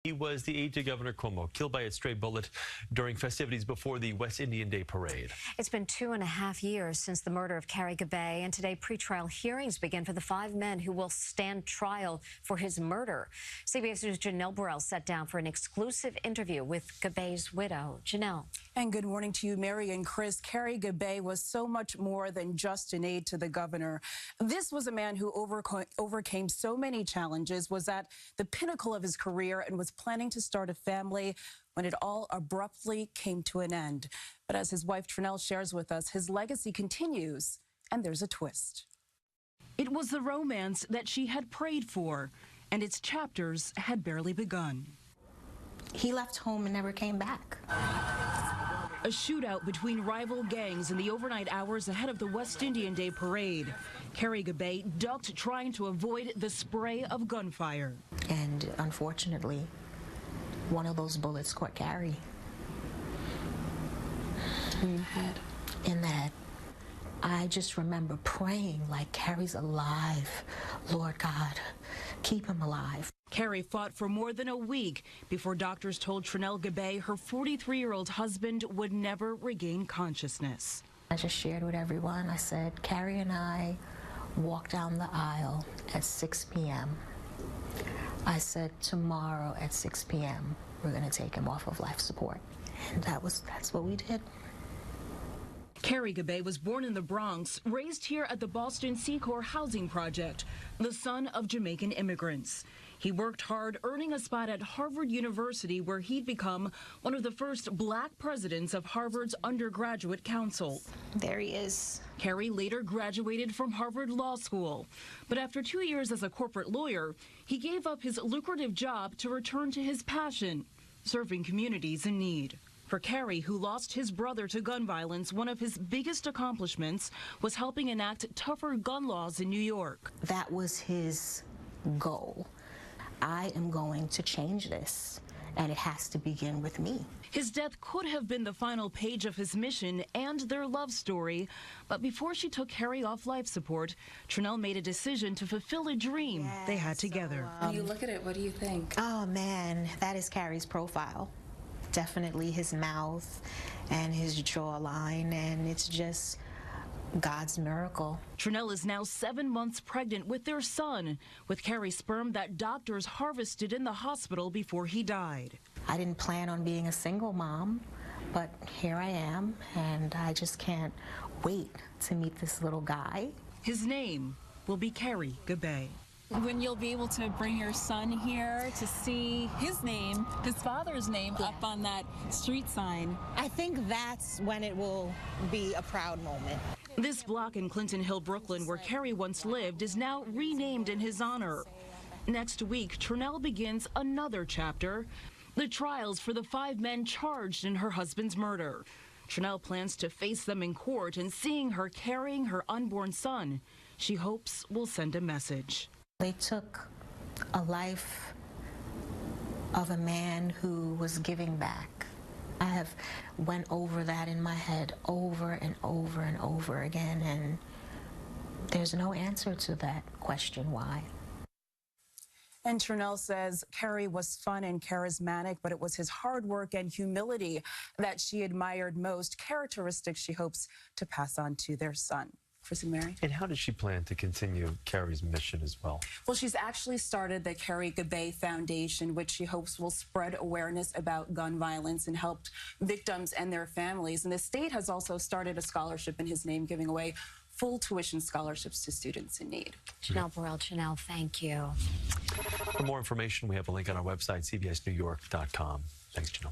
He was the aide to Governor Cuomo, killed by a stray bullet during festivities before the West Indian Day parade. It's been 2.5 years since the murder of Carey Gabay, and today pretrial hearings begin for the 5 men who will stand trial for his murder. CBS News' Janelle Burrell sat down for an exclusive interview with Gabay's widow. Janelle. And good morning to you, Mary and Chris. Carey Gabay was so much more than just an aide to the governor. This was a man who overcame so many challenges, was at the pinnacle of his career, and was planning to start a family when it all abruptly came to an end. But as his wife Trenelle shares with us, his legacy continues, and there's a twist. It was the romance that she had prayed for, and its chapters had barely begun. He left home and never came back. A shootout between rival gangs in the overnight hours ahead of the West Indian Day parade. Carey Gabay ducked, trying to avoid the spray of gunfire. And unfortunately, one of those bullets caught Carey. In the head. In the head. I just remember praying like, Carey's alive. Lord God, keep him alive. Carey fought for more than a week before doctors told Trenelle Gabay her 43-year-old husband would never regain consciousness. I just shared with everyone, I said, Carey and I walked down the aisle at 6 p.m. I said, tomorrow at 6 p.m., we're going to take him off of life support. And that's what we did. Carey Gabay was born in the Bronx, raised here at the Boston Secor Housing Project, the son of Jamaican immigrants. He worked hard, earning a spot at Harvard University, where he'd become one of the first black presidents of Harvard's undergraduate council. There he is. Carey later graduated from Harvard Law School. But after 2 years as a corporate lawyer, he gave up his lucrative job to return to his passion, serving communities in need. For Carey, who lost his brother to gun violence, one of his biggest accomplishments was helping enact tougher gun laws in New York. That was his goal. I am going to change this, and it has to begin with me. His death could have been the final page of his mission and their love story. But before she took Carey off life support, Trenelle made a decision to fulfill a dream they had together. When you look at it, what do you think? Oh, man, that is Carey's profile. Definitely his mouth and his jawline, and it's just God's miracle. Trenelle is now 7 months pregnant with their son, with Carey's sperm that doctors harvested in the hospital before he died. I didn't plan on being a single mom, but here I am, and I just can't wait to meet this little guy. His name will be Carey Gabay. When you'll be able to bring your son here to see his name, his father's name, up on that street sign. I think that's when it will be a proud moment. This block in Clinton Hill, Brooklyn, where Carey once lived, is now renamed in his honor. Next week, Trenelle begins another chapter, the trials for the 5 men charged in her husband's murder. Trenelle plans to face them in court, and seeing her carrying her unborn son, she hopes will send a message. They took a life of a man who was giving back. I have went over that in my head over and over and over again, and there's no answer to that question, why? And Trenelle says Carey was fun and charismatic, but it was his hard work and humility that she admired most, characteristics she hopes to pass on to their son. Chris and Mary? And how does she plan to continue Carey's mission as well? Well, she's actually started the Carey Gabay Foundation, which she hopes will spread awareness about gun violence and help victims and their families. And the state has also started a scholarship in his name, giving away full tuition scholarships to students in need. Janelle Burrell. Janelle, thank you. For more information, we have a link on our website, cbsnewyork.com. Thanks, Janelle.